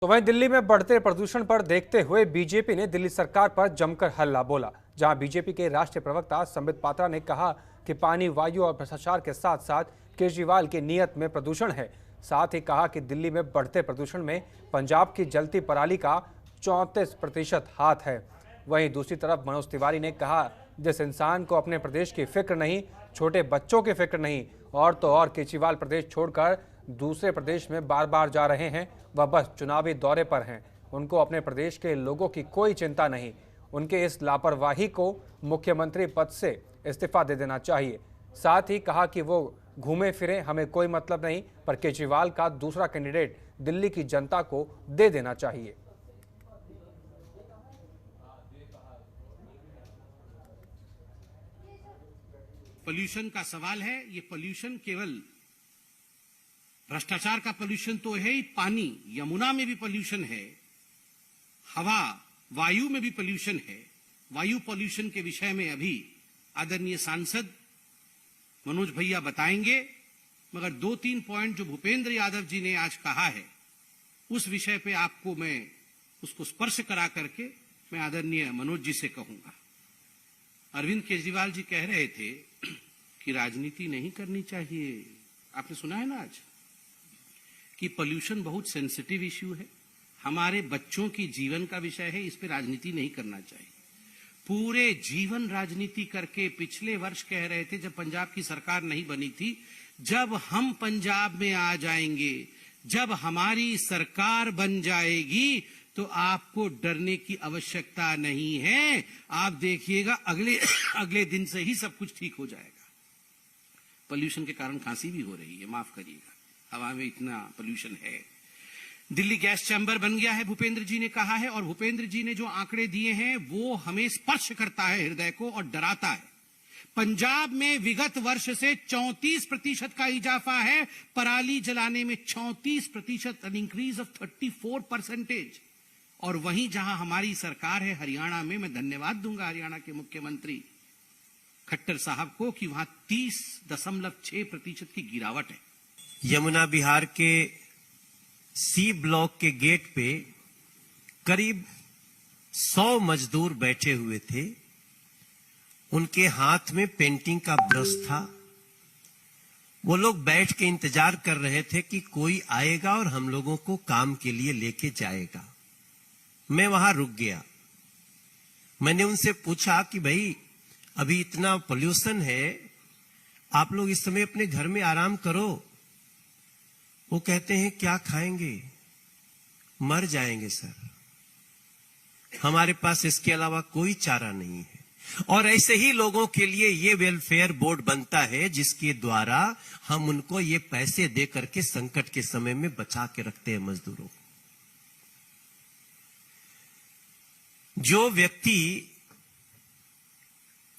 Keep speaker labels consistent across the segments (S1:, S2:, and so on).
S1: तो वहीं दिल्ली में बढ़ते प्रदूषण पर देखते हुए बीजेपी ने दिल्ली सरकार पर जमकर हल्ला बोला। जहां बीजेपी के राष्ट्रीय प्रवक्ता संबित पात्रा ने कहा कि पानी, वायु और भ्रष्टाचार के साथ साथ केजरीवाल की नीयत में प्रदूषण है। साथ ही कहा कि दिल्ली में बढ़ते प्रदूषण में पंजाब की जलती पराली का 34% हाथ है। वहीं दूसरी तरफ मनोज तिवारी ने कहा, जिस इंसान को अपने प्रदेश की फिक्र नहीं, छोटे बच्चों की फिक्र नहीं, और तो और केजरीवाल प्रदेश छोड़कर दूसरे प्रदेश में बार बार जा रहे हैं, वह बस चुनावी दौरे पर हैं। उनको अपने प्रदेश के लोगों की कोई चिंता नहीं। उनके इस लापरवाही को मुख्यमंत्री पद से इस्तीफा दे देना चाहिए। साथ ही कहा कि वो घूमे फिरे, हमें कोई मतलब नहीं, पर केजरीवाल का दूसरा कैंडिडेट दिल्ली की जनता को दे देना चाहिए।
S2: पोल्यूशन का सवाल है। ये पोल्यूशन केवल भ्रष्टाचार का पोल्यूशन तो है ही, पानी यमुना में भी पोल्यूशन है, हवा वायु में भी पोल्यूशन है। वायु पोल्यूशन के विषय में अभी आदरणीय सांसद मनोज भैया बताएंगे, मगर 2-3 पॉइंट जो भूपेंद्र यादव जी ने आज कहा है उस विषय पे आपको मैं उसको स्पर्श करा करके मैं आदरणीय मनोज जी से कहूंगा। अरविंद केजरीवाल जी कह रहे थे कि राजनीति नहीं करनी चाहिए। आपने सुना है ना आज कि पोल्यूशन बहुत सेंसिटिव इश्यू है, हमारे बच्चों की जीवन का विषय है, इस पे राजनीति नहीं करना चाहिए। पूरे जीवन राजनीति करके पिछले वर्ष कह रहे थे, जब पंजाब की सरकार नहीं बनी थी, जब हम पंजाब में आ जाएंगे, जब हमारी सरकार बन जाएगी तो आपको डरने की आवश्यकता नहीं है। आप देखिएगा अगले दिन से ही सब कुछ ठीक हो जाएगा। पोल्यूशन के कारण खांसी भी हो रही है, माफ करिएगा, हवा में इतना पोल्यूशन है। दिल्ली गैस चैम्बर बन गया है, भूपेंद्र जी ने कहा है, और भूपेंद्र जी ने जो आंकड़े दिए हैं वो हमें स्पर्श करता है हृदय को और डराता है। पंजाब में विगत वर्ष से 34% का इजाफा है, पराली जलाने में 34%, एन इंक्रीज ऑफ 34%। और वहीं जहां हमारी सरकार है हरियाणा में, मैं धन्यवाद दूंगा हरियाणा के मुख्यमंत्री खट्टर साहब को कि वहां 30.6% की गिरावट है।
S3: यमुना बिहार के सी ब्लॉक के गेट पे करीब 100 मजदूर बैठे हुए थे। उनके हाथ में पेंटिंग का ब्रश था। वो लोग बैठ के इंतजार कर रहे थे कि कोई आएगा और हम लोगों को काम के लिए लेके जाएगा। मैं वहां रुक गया। मैंने उनसे पूछा कि भाई अभी इतना पोल्यूशन है, आप लोग इस समय अपने घर में आराम करो। वो कहते हैं क्या खाएंगे, मर जाएंगे सर, हमारे पास इसके अलावा कोई चारा नहीं है। और ऐसे ही लोगों के लिए ये वेलफेयर बोर्ड बनता है जिसके द्वारा हम उनको ये पैसे दे करके संकट के समय में बचा के रखते हैं मजदूरों को। जो व्यक्ति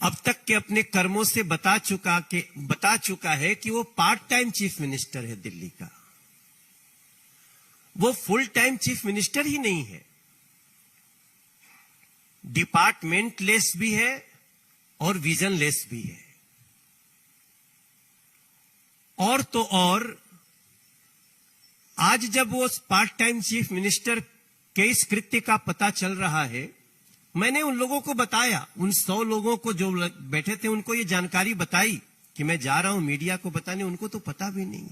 S3: अब तक के अपने कर्मों से बता चुका है कि वो पार्ट टाइम चीफ मिनिस्टर है दिल्ली का, वो फुल टाइम चीफ मिनिस्टर ही नहीं है, डिपार्टमेंट लेस भी है और विजन लेस भी है। और तो और आज जब वो पार्ट टाइम चीफ मिनिस्टर के इस कृत्य का पता चल रहा है, मैंने उन लोगों को बताया, उन 100 लोगों को जो बैठे थे उनको ये जानकारी बताई कि मैं जा रहा हूं मीडिया को बताने, उनको तो पता भी नहीं है।